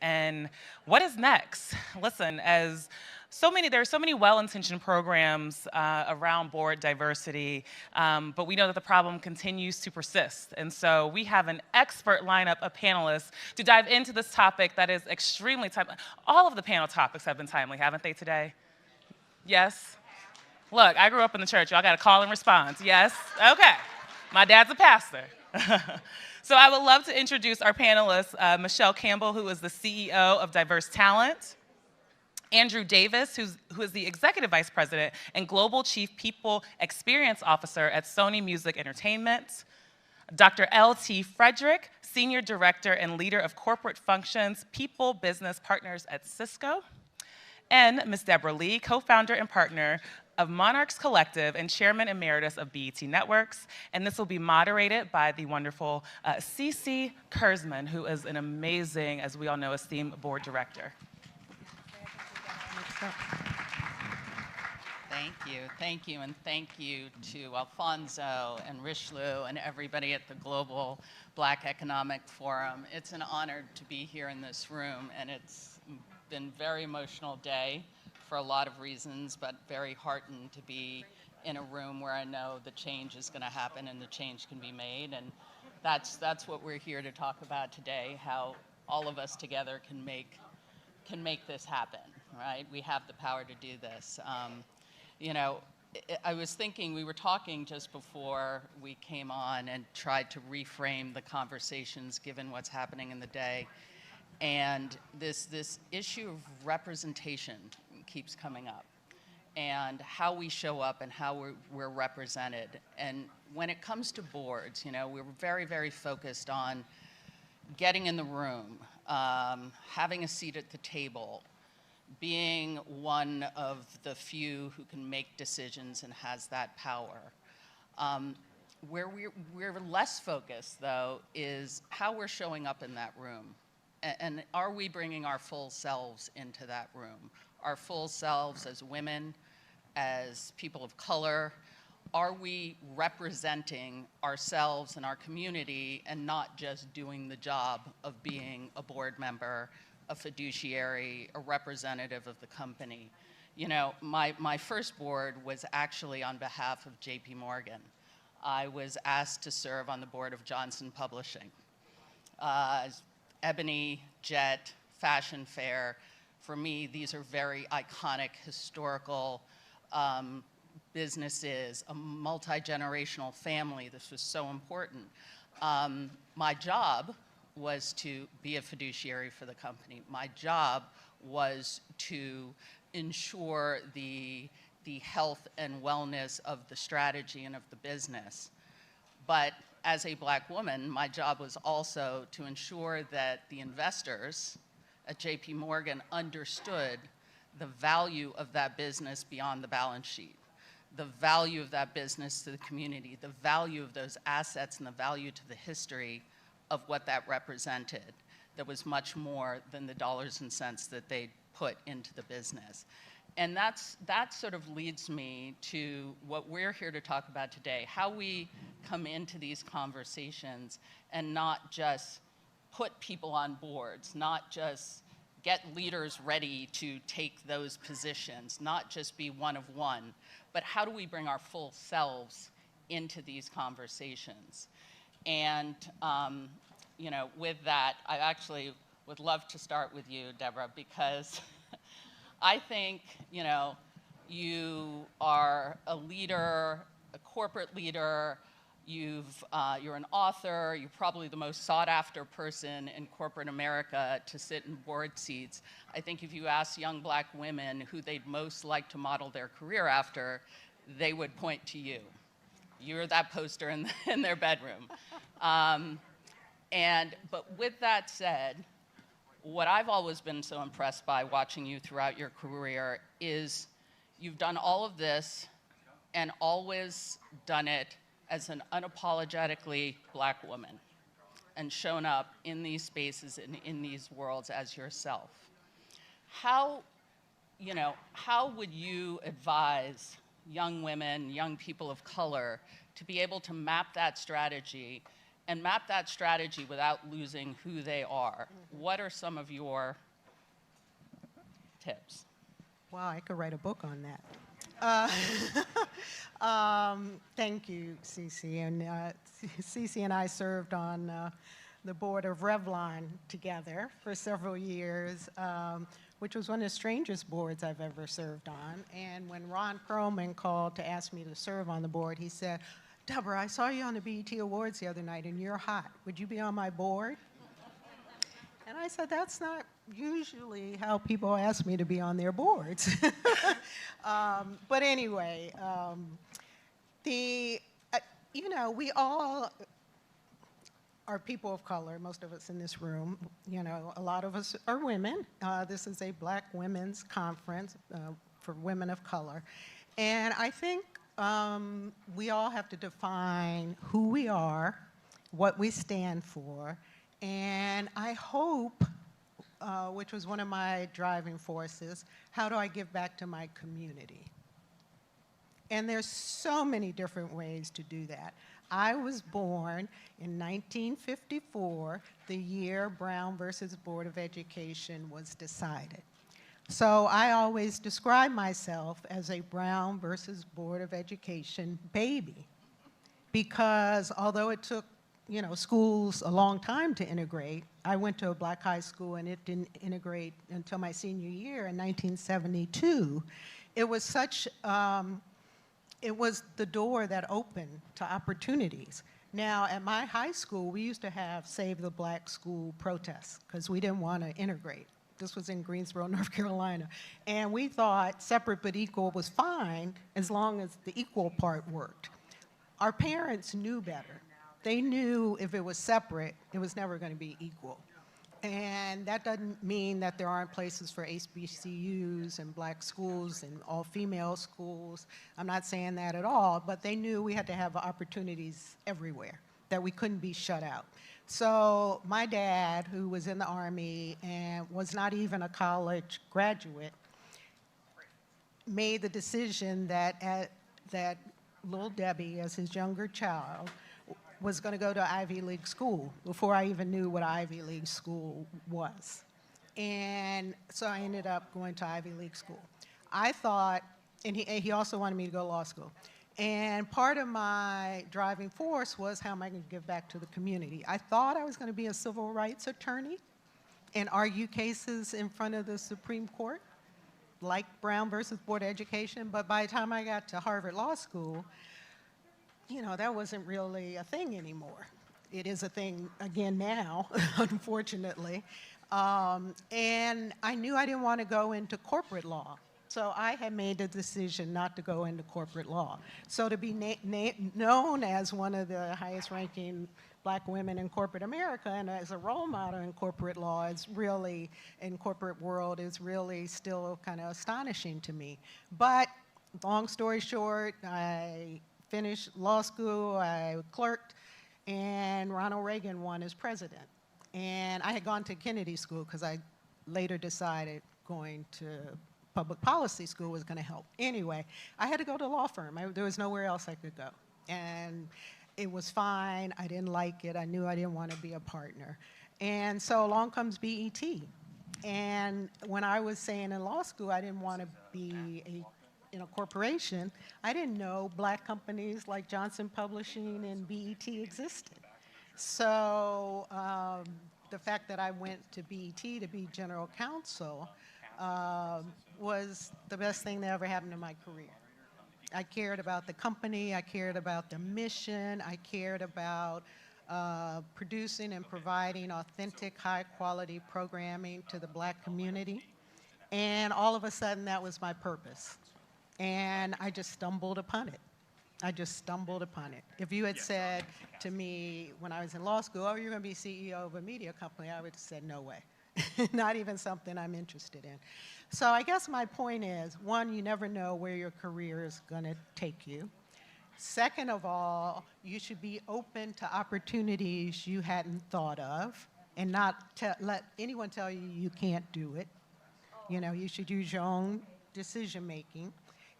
And what is next? Listen, there are so many well-intentioned programs around board diversity, but we know that the problem continues to persist. And so we have an expert lineup of panelists to dive into this topic that is extremely timely. All of the panel topics have been timely, haven't they today? Yes? Look, I grew up in the church. Y'all got to call and respond. Yes? Okay. My dad's a pastor. So I would love to introduce our panelists, Michelle Campbell, who is the CEO of Diverse Talent, Andrew Davis, who is the Executive Vice President and Global Chief People Experience Officer at Sony Music Entertainment, Dr. L.T. Frederick, Senior Director and Leader of Corporate Functions, People Business Partners at Cisco, and Ms. Deborah Lee, co-founder and partner of Monarchs Collective and Chairman Emeritus of BET Networks. And this will be moderated by the wonderful Cece Kurzman, who is an amazing, as we all know, esteemed board director. Thank you, and thank you to Alfonso and Richelieu and everybody at the Global Black Economic Forum. It's an honor to be here in this room, and it's been a very emotional day for a lot of reasons, but very heartened to be in a room where I know the change is going to happen and the change can be made. And that's what we're here to talk about today, how all of us together can make this happen, right? We have the power to do this. You know, I was thinking, we were talking just before we came on and tried to reframe the conversations given what's happening in the day. And this issue of representation keeps coming up, and how we show up and how we're represented. And when it comes to boards, you know, we're very, very focused on getting in the room, having a seat at the table, being one of the few who can make decisions and has that power. Where we're less focused, though, is how we're showing up in that room. And are we bringing our full selves into that room? Our full selves as women, as people of color? Are we representing ourselves and our community and not just doing the job of being a board member, a fiduciary, a representative of the company? You know, my first board was actually on behalf of JP Morgan. I was asked to serve on the board of Johnson Publishing. Ebony, Jet, Fashion Fair. For me, these are very iconic, historical businesses, a multi-generational family. This was so important. My job was to be a fiduciary for the company. My job was to ensure the health and wellness of the strategy and of the business. But as a Black woman, my job was also to ensure that the investors at JP Morgan understood the value of that business beyond the balance sheet, the value of that business to the community, the value of those assets, and the value to the history of what that represented. That was much more than the dollars and cents that they put into the business. And that sort of leads me to what we're here to talk about today, how we come into these conversations and not just put people on boards, not just get leaders ready to take those positions, not just be one of one, but how do we bring our full selves into these conversations? And you know, with that, I actually would love to start with you, Deborah, because I think, you know, you are a leader, a corporate leader. You're an author. You're probably the most sought-after person in corporate America to sit in board seats. I think if you ask young Black women who they'd most like to model their career after, they would point to you. You're that poster in their bedroom. But with that said, what I've always been so impressed by watching you throughout your career is you've done all of this and always done it as an unapologetically Black woman and shown up in these spaces and in these worlds as yourself. How would you advise young women, young people of color to be able to map that strategy and map that strategy without losing who they are. What are some of your tips? Wow, I could write a book on that. Thank you, Cece. And Cece and I served on the board of Revlon together for several years, which was one of the strangest boards I've ever served on. And when Ron Perlman called to ask me to serve on the board, he said, "Deborah, I saw you on the BET Awards the other night, and you're hot. Would you be on my board?" And I said, that's not usually how people ask me to be on their boards. But anyway, you know, we all are people of color, most of us in this room. You know, a lot of us are women. This is a Black women's conference for women of color. And I think we all have to define who we are, what we stand for, and I hope, which was one of my driving forces, how do I give back to my community? And there's so many different ways to do that. I was born in 1954, the year Brown versus Board of Education was decided. So I always describe myself as a Brown versus Board of Education baby, because although it took, you know, schools a long time to integrate. I went to a Black high school and it didn't integrate until my senior year in 1972. It was such, it was the door that opened to opportunities. Now, at my high school, we used to have Save the Black School protests because we didn't want to integrate. This was in Greensboro, North Carolina. And we thought separate but equal was fine as long as the equal part worked. Our parents knew better. They knew if it was separate, it was never going to be equal. And that doesn't mean that there aren't places for HBCUs and Black schools and all-female schools. I'm not saying that at all, but they knew we had to have opportunities everywhere, that we couldn't be shut out. So my dad, who was in the Army and was not even a college graduate, made the decision that little Debbie, as his younger child, was going to go to Ivy League school before I even knew what Ivy League school was. And so I ended up going to Ivy League school. I thought, and he also wanted me to go to law school. And part of my driving force was how am I going to give back to the community. I thought I was going to be a civil rights attorney and argue cases in front of the Supreme Court, like Brown versus Board of Education, but by the time I got to Harvard Law School, you know, that wasn't really a thing anymore. It is a thing again now, unfortunately. And I knew I didn't want to go into corporate law. So I had made the decision not to go into corporate law. So to be known as one of the highest ranking Black women in corporate America and as a role model in corporate law is really, in corporate world, is really still kind of astonishing to me. But long story short, I finished law school, I clerked, and Ronald Reagan won as president. And I had gone to Kennedy School because I later decided going to public policy school was going to help. Anyway, I had to go to a law firm. There was nowhere else I could go. And it was fine. I didn't like it. I knew I didn't want to be a partner. And so along comes BET. And when I was saying in law school I didn't want to be in a corporation, I didn't know Black companies like Johnson Publishing and BET existed. So the fact that I went to BET to be general counsel was the best thing that ever happened to my career. I cared about the company, I cared about the mission, I cared about producing and providing authentic, high-quality programming to the Black community. And all of a sudden, that was my purpose. And I just stumbled upon it. I just stumbled upon it. If you had said to me when I was in law school, oh, you're going to be CEO of a media company, I would have said, no way. Not even something I'm interested in. So I guess my point is, one, you never know where your career is going to take you. Second of all, you should be open to opportunities you hadn't thought of and not let anyone tell you you can't do it. You know, you should use your own decision making.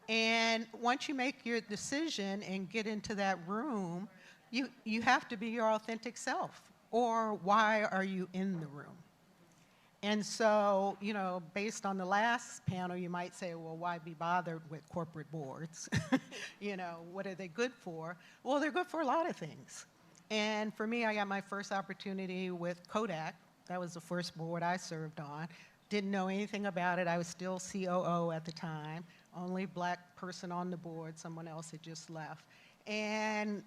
And once you make your decision and get into that room, you have to be your authentic self, or why are you in the room? And so, you know, based on the last panel, you might say, well, why be bothered with corporate boards? You know, what are they good for? Well, they're good for a lot of things. And for me, I got my first opportunity with Kodak. That was the first board I served on. Didn't know anything about it. I was still COO at the time. Only black person on the board. Someone else had just left. And,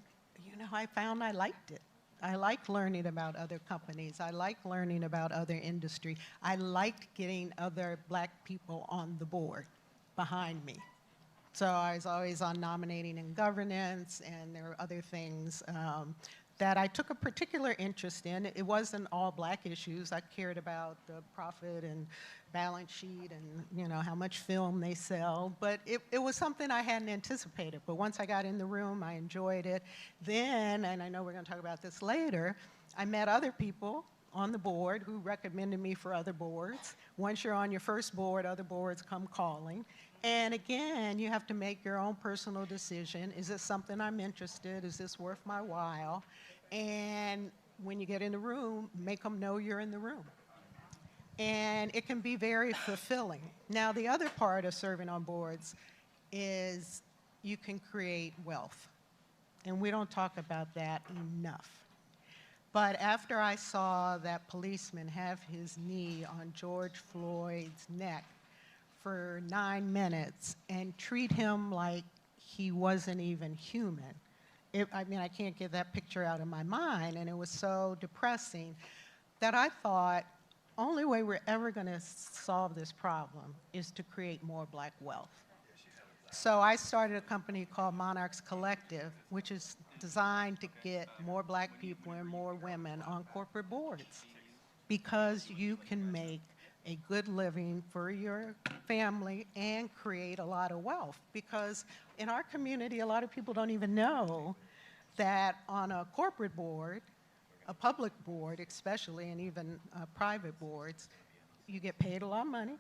you know, I found I liked it. I liked learning about other companies. I liked learning about other industry. I liked getting other black people on the board behind me. So I was always on nominating and governance, and there were other things that I took a particular interest in. It wasn't all black issues. I cared about the profit and balance sheet and, you know, how much film they sell. But it was something I hadn't anticipated. But once I got in the room, I enjoyed it. Then, and I know we're going to talk about this later, I met other people on the board who recommended me for other boards. Once you're on your first board, other boards come calling. And again, you have to make your own personal decision. Is this something I'm interested in? Is this worth my while? And when you get in the room, make them know you're in the room. And it can be very fulfilling. Now, the other part of serving on boards is you can create wealth. And we don't talk about that enough. But after I saw that policeman have his knee on George Floyd's neck for 9 minutes and treat him like he wasn't even human, I mean, I can't get that picture out of my mind, and it was so depressing that I thought, only way we're ever going to solve this problem is to create more black wealth. So I started a company called Monarchs Collective, which is designed to get more black people and more women on corporate boards, because you can make a good living for your family and create a lot of wealth. Because in our community, a lot of people don't even know that on a corporate board, a public board especially, and even private boards, you get paid a lot of money,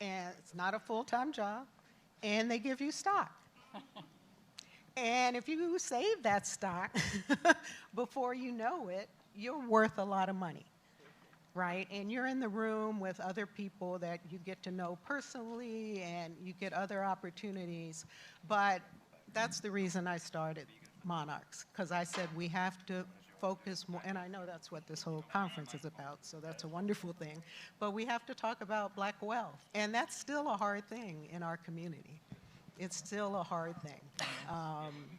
and it's not a full-time job, and they give you stock. And if you save that stock, before you know it, you're worth a lot of money, right? And you're in the room with other people that you get to know personally, and you get other opportunities. But that's the reason I started Monarchs, because I said we have to focus more, and I know that's what this whole conference is about, so that's a wonderful thing, but we have to talk about black wealth, and that's still a hard thing in our community. It's still a hard thing.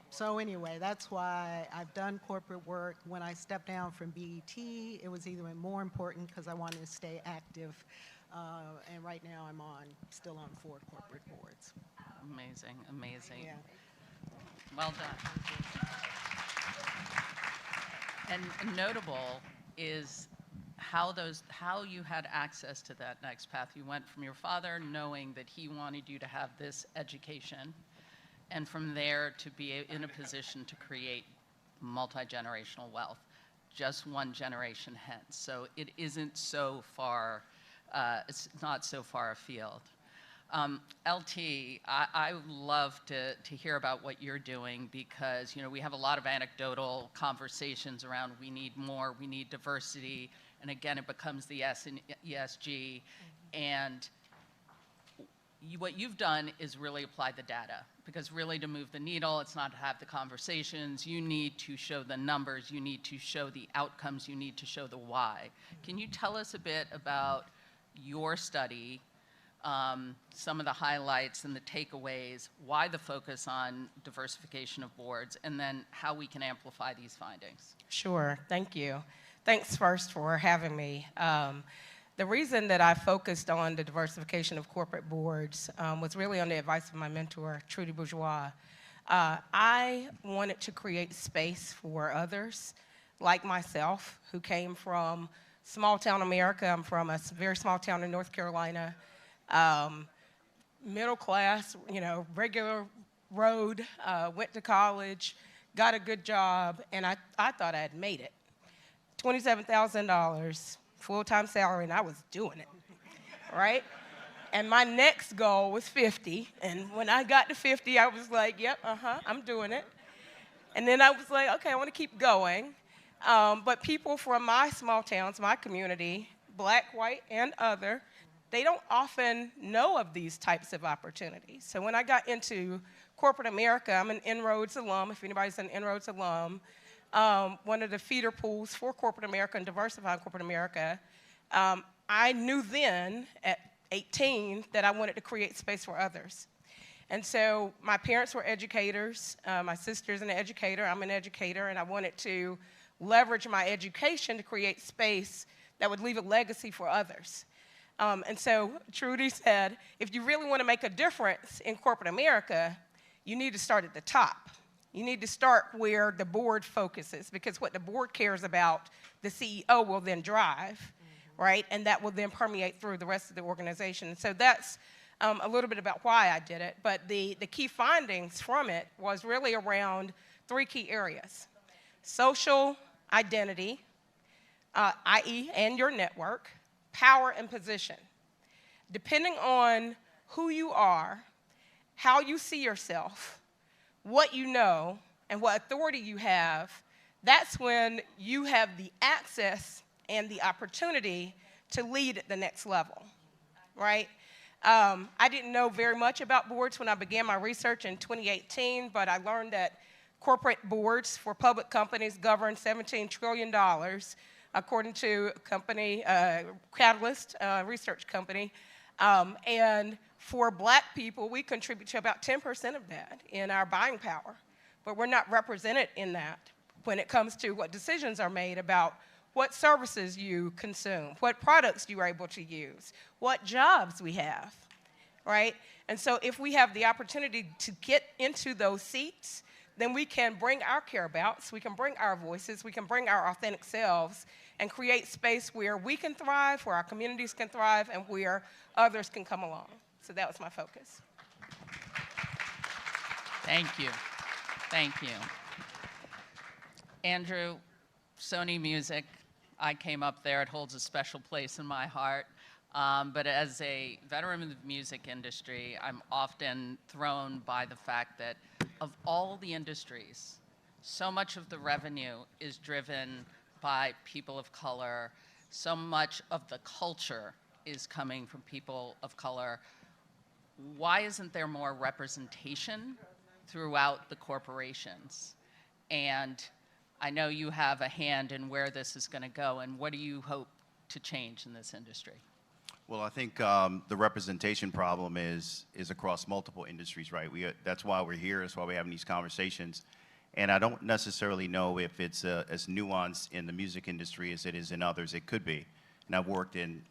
So anyway, that's why I've done corporate work. When I stepped down from BET, it was even more important because I wanted to stay active, and right now I'm still on 4 corporate boards. Amazing, amazing. Yeah. Well done. And notable is how you had access to that next path. You went from your father knowing that he wanted you to have this education, and from there to be in a position to create multi-generational wealth, just one generation hence. So it isn't so far, it's not so far afield. LT, I would love to hear about what you're doing, because, you know, we have a lot of anecdotal conversations around we need more, we need diversity, and again, it becomes the S in ESG. And what you've done is really apply the data, because really to move the needle, it's not to have the conversations. You need to show the numbers, you need to show the outcomes, you need to show the why. Can you tell us a bit about your study, some of the highlights and the takeaways, why the focus on diversification of boards, and then how we can amplify these findings? Sure, thank you. Thanks first for having me. The reason that I focused on the diversification of corporate boards was really on the advice of my mentor, Trudy Bourgeois. I wanted to create space for others like myself who came from small town America. I'm from a very small town in North Carolina. Middle class, you know, regular road, went to college, got a good job, and I thought I had made it. $27,000, full-time salary, and I was doing it, right? And my next goal was 50, and when I got to 50, I was like, yep, I'm doing it. And then I was like, okay, I want to keep going. But people from my small towns, my community, black, white, and other, they don't often know of these types of opportunities. So when I got into corporate America, I'm an En-ROADS alum, if anybody's an En-ROADS alum, one of the feeder pools for corporate America and diversifying corporate America. I knew then at 18 that I wanted to create space for others. And so my parents were educators. My sister's an educator. I'm an educator. And I wanted to leverage my education to create space that would leave a legacy for others. And so Trudy said, if you really want to make a difference in corporate America, you need to start at the top. You need to start where the board focuses, because what the board cares about, the CEO will then drive, right? And that will then permeate through the rest of the organization. And so that's a little bit about why I did it. But the key findings from it was really around 3 key areas: social identity, i.e., and your network, power and position. Depending on who you are, how you see yourself, what you know, and what authority you have, that's when you have the access and the opportunity to lead at the next level, right? I didn't know very much about boards when I began my research in 2018, but I learned that corporate boards for public companies govern $17 trillion, according to a company, Catalyst research company. And for black people, we contribute to about 10% of that in our buying power. But we're not represented in that when it comes to what decisions are made about what services you consume, what products you are able to use, what jobs we have, right? And so if we have the opportunity to get into those seats, then we can bring our care-abouts, we can bring our voices, we can bring our authentic selves and create space where we can thrive, where our communities can thrive, and where others can come along. So that was my focus. Thank you. Thank you. Andrew, Sony Music, I came up there. It holds a special place in my heart. But as a veteran of the music industry, I'm often thrown by the fact that of all the industries, so much of the revenue is driven by people of color. So much of the culture is coming from people of color. Why isn't there more representation throughout the corporations? And I know you have a hand in where this is going to go, and what do you hope to change in this industry? Well, I think the representation problem is across multiple industries, right? That's why we're here. That's why we're having these conversations. And I don't necessarily know if it's as nuanced in the music industry as it is in others. It could be. And I've worked in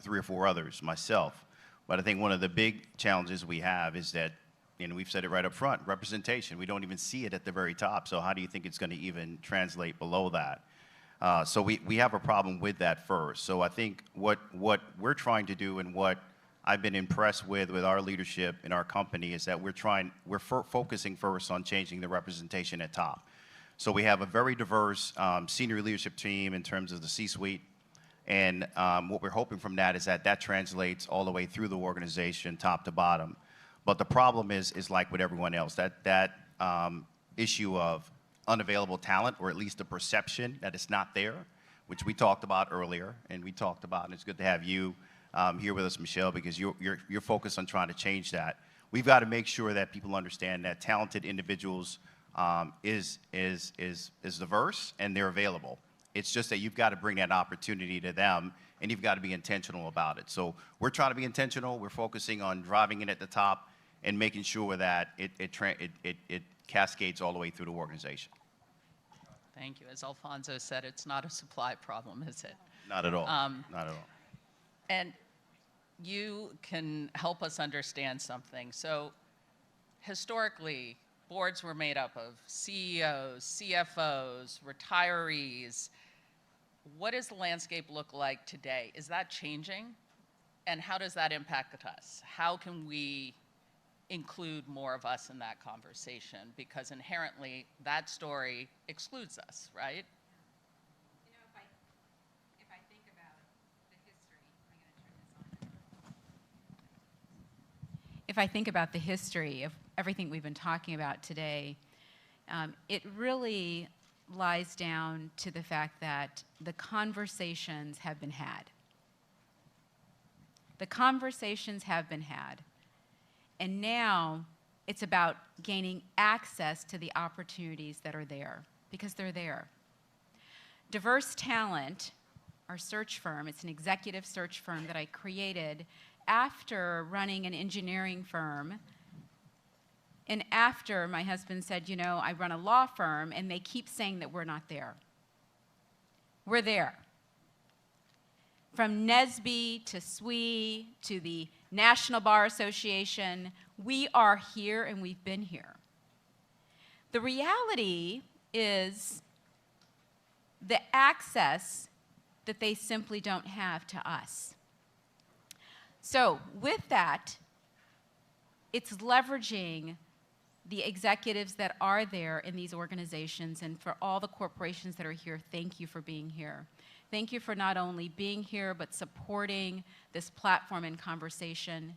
3 or 4 others myself. But I think one of the big challenges we have is that, and we've said it right up front, representation. We don't even see it at the very top. So how do you think it's going to even translate below that? So we have a problem with that first. So I think what we're trying to do, and what I've been impressed with our leadership in our company, is that we're focusing first on changing the representation at top. So we have a very diverse senior leadership team in terms of the C-suite. And what we're hoping from that is that translates all the way through the organization, top to bottom. But the problem is like with everyone else, that issue of unavailable talent, or at least the perception that it's not there, which we talked about earlier, and it's good to have you here with us, Michelle, because you're focused on trying to change that. We've got to make sure that people understand that talented individuals is diverse and they're available. It's just that you've got to bring that opportunity to them, and you've got to be intentional about it. So we're trying to be intentional. We're focusing on driving it at the top and making sure that it cascades all the way through the organization. Thank you. As Alfonso said, it's not a supply problem, is it? Not at all. Not at all. And you can help us understand something. So historically, boards were made up of CEOs, CFOs, retirees. What does the landscape look like today? Is that changing? And how does that impact us? How can we include more of us in that conversation? Because inherently, that story excludes us, right? You know, if I think about the history, I'm going to turn this on. If I think about the history of everything we've been talking about today, It really lies down to the fact that the conversations have been had. The conversations have been had. And now it's about gaining access to the opportunities that are there, because they're there. Diverse Talent, our search firm, it's an executive search firm that I created after running an engineering firm, and after my husband said, you know, I run a law firm, and they keep saying that we're not there. We're there. From NSBE to SWE to the National Bar Association, we are here and we've been here. The reality is the access that they simply don't have to us. So with that, it's leveraging the executives that are there in these organizations, and for all the corporations that are here, thank you for being here. Thank you for not only being here, but supporting this platform and conversation.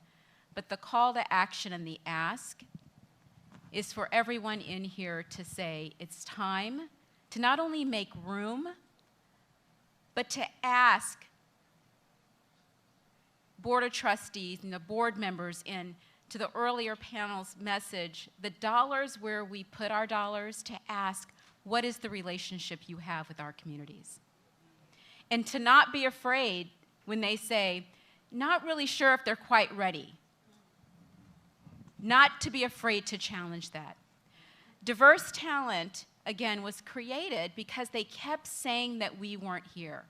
But the call to action and the ask is for everyone in here to say it's time to not only make room, but to ask Board of Trustees and the board members, in to the earlier panel's message, the dollars where we put our dollars, to ask, what is the relationship you have with our communities? And to not be afraid when they say, not really sure if they're quite ready. Not to be afraid to challenge that. Diverse Talent, again, was created because they kept saying that we weren't here.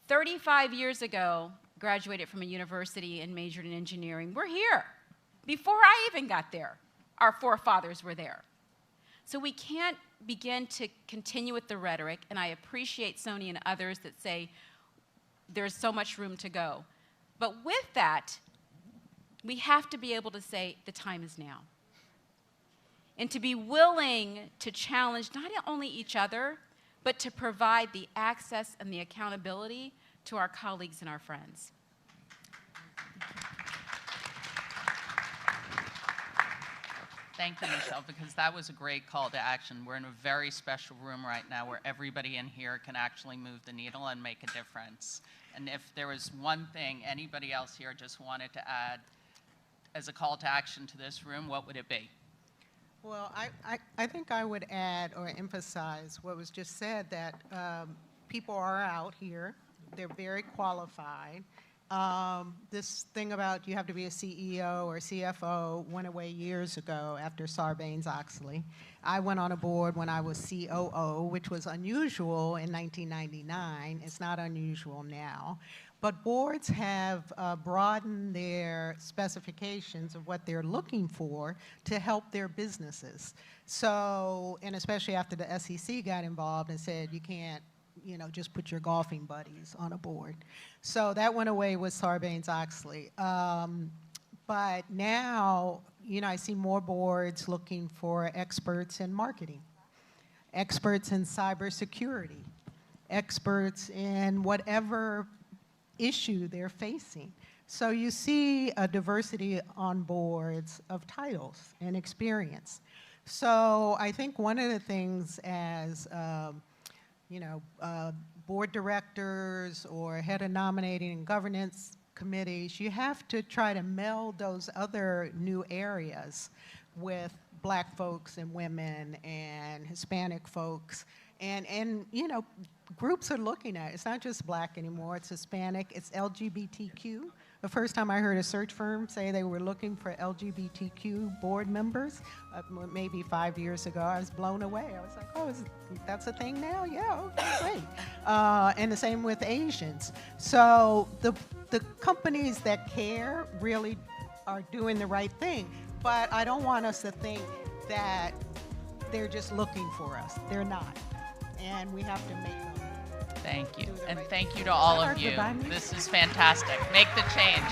35 years ago, graduated from a university and majored in engineering. We're here. Before I even got there, our forefathers were there. So we can't begin to continue with the rhetoric, and I appreciate Sony and others that say there's so much room to go. But with that, we have to be able to say the time is now. And to be willing to challenge not only each other, but to provide the access and the accountability to our colleagues and our friends. Thank you, Michelle, because that was a great call to action. We're in a very special room right now where everybody in here can actually move the needle and make a difference. And if there was one thing anybody else here just wanted to add as a call to action to this room, what would it be? Well, I think I would add or emphasize what was just said, that people are out here. They're very qualified. This thing about you have to be a CEO or CFO went away years ago after Sarbanes-Oxley. I went on a board when I was COO, which was unusual in 1999. It's not unusual now. But boards have broadened their specifications of what they're looking for to help their businesses. So, and especially after the SEC got involved and said you can't, you know, just put your golfing buddies on a board. So that went away with Sarbanes-Oxley. But now, you know, I see more boards looking for experts in marketing, experts in cybersecurity, experts in whatever issue they're facing. So you see a diversity on boards of titles and experience. So I think one of the things as you know, board directors or head of nominating and governance committees, you have to try to meld those other new areas with Black folks and women and Hispanic folks. And you know, groups are looking at it. It's not just Black anymore, it's Hispanic, it's LGBTQ. The first time I heard a search firm say they were looking for LGBTQ board members, maybe 5 years ago, I was blown away. I was like, oh, that's a thing now? Yeah, okay, great. And the same with Asians. So the companies that care really are doing the right thing. But I don't want us to think that they're just looking for us. They're not. And we have to make them. Thank you. And thank you to all of you. This is fantastic. Make the change.